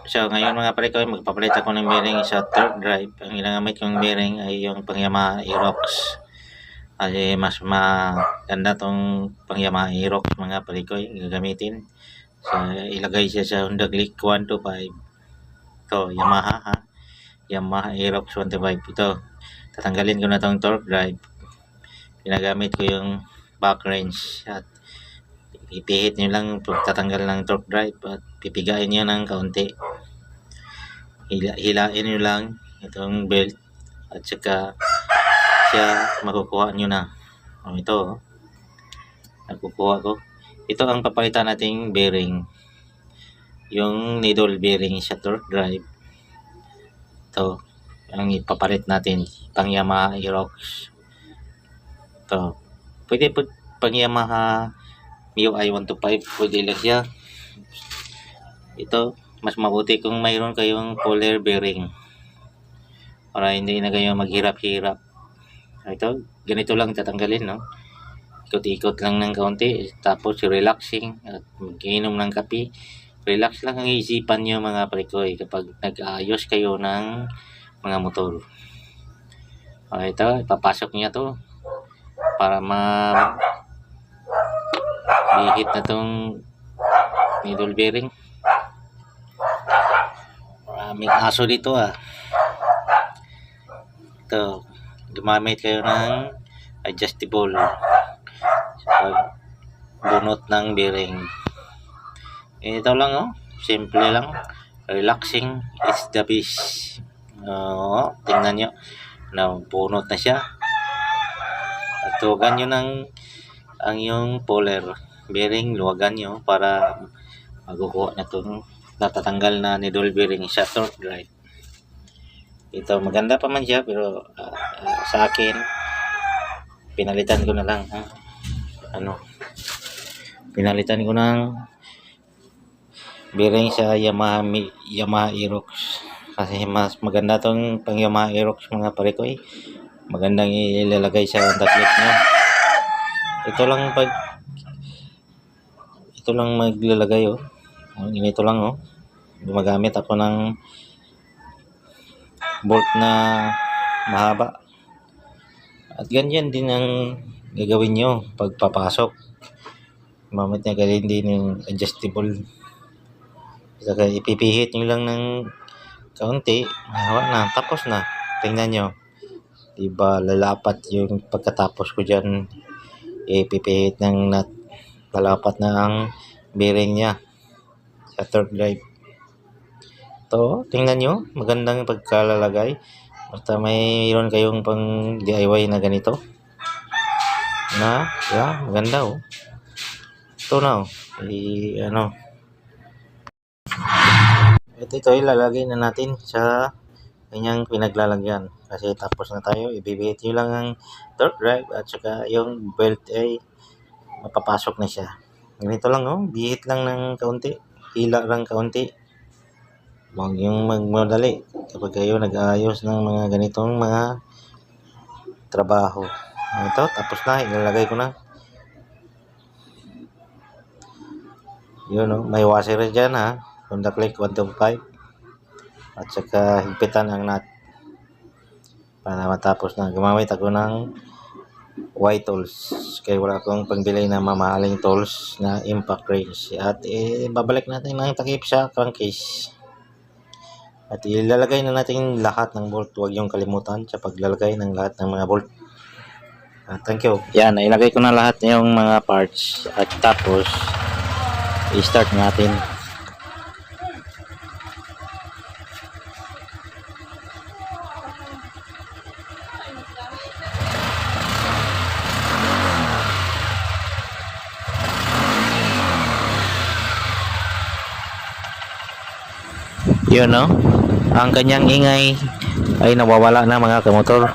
So, ngayon mga pare ko, magpapalit ako ng bearing sa third drive. Ang ginagamit kong bearing ay yung pang Yamaha Aerox. Kasi mas maganda tong pang Yamaha Aerox mga pare ko, gagamitin. So, ilagay siya sa Honda Click 125. Ito, Yamaha ha. Yamaha Aerox 125. Ito, tatanggalin ko na tong torque drive. Ginagamit ko yung back range at ipihit nyo lang tatanggal ng torque drive at pipigain nyo ng kaunti. Hilain nyo lang itong belt at saka siya makukuha nyo na. Ito nakukuha ko. Ito ang papalitan nating bearing, yung needle bearing sa torque drive. Ito ang ipapalit natin, pang Yamaha Aerox. Ito pwede po pang Yamaha MIUI 125, pwede lang siya. Ito mas mabuti kung mayroon kayong polar bearing para hindi na kayo maghirap-hirap. Ito, ganito lang tatanggalin, no? Ikot-ikot lang ng kaunti, tapos relaxing at mag-inom ng kape. Relax lang ang isipan nyo mga parikoy kapag nag-aayos kayo ng mga motor. Ito, ipapasok niya to para bihit na tong needle bearing. Maraming aso dito Ito, gumamit kayo ng adjustable pag bunot ng bearing. Ito lang simple lang, relaxing is the best. Tingnan nyo na bunot na siya. At luwagan nyo ang yung polar bearing, luwagan nyo para magukuha na itong natatanggal na needle bearing sa torque drive. Ito maganda pa man siya pero sa akin pinalitan ko na lang pinalitan ko ng bearing sa Yamaha Aerox kasi mas maganda tong pang Yamaha Aerox mga pare ko magandang ilalagay sa taklit niya. Ito lang maglalagay ganito lang gumagamit ako ng bolt na mahaba at ganyan din ang gagawin nyo pagpapasok. Gamit niya galing din yung adjustable, saka ipipihit nyo lang ng kaunti, mahawa na, tapos na. Tingnan nyo, diba lalapat yung pagkatapos ko dyan, ipipihit ng nut, lalapat na ang bearing nya sa torque drive. Ito, tingnan nyo, magandang pagkalalagay. Basta mayroon kayong pang DIY na ganito na, maganda ito na ito ilalagay na natin sa kanyang pinaglalagyan kasi tapos na tayo. Ibibihit nyo lang ang torque drive at saka yung belt ay mapapasok na siya. Ganito lang bihit lang ng kaunti, hila lang kaunti. Huwag yung magmadali kapag kayo nag-aayos ng mga ganitong mga trabaho. Ito, tapos na, ilalagay ko na. Yun may washer dyan Honda Click 125 at saka higpitan ang nut para matapos na. Gumamit ako ng Y tools kaya wala akong pangbili na mamahaling tools na impact range at babalik natin ng takip sa crankcase at ilalagay na natin lahat ng bolt. Huwag yung kalimutan sa paglalagay ng lahat ng mga bolt. Thank you. Yan, ilagay ko na lahat yung mga parts at tapos i-start natin. Yun ang kanyang ingay ay nawawala na mga kamotor.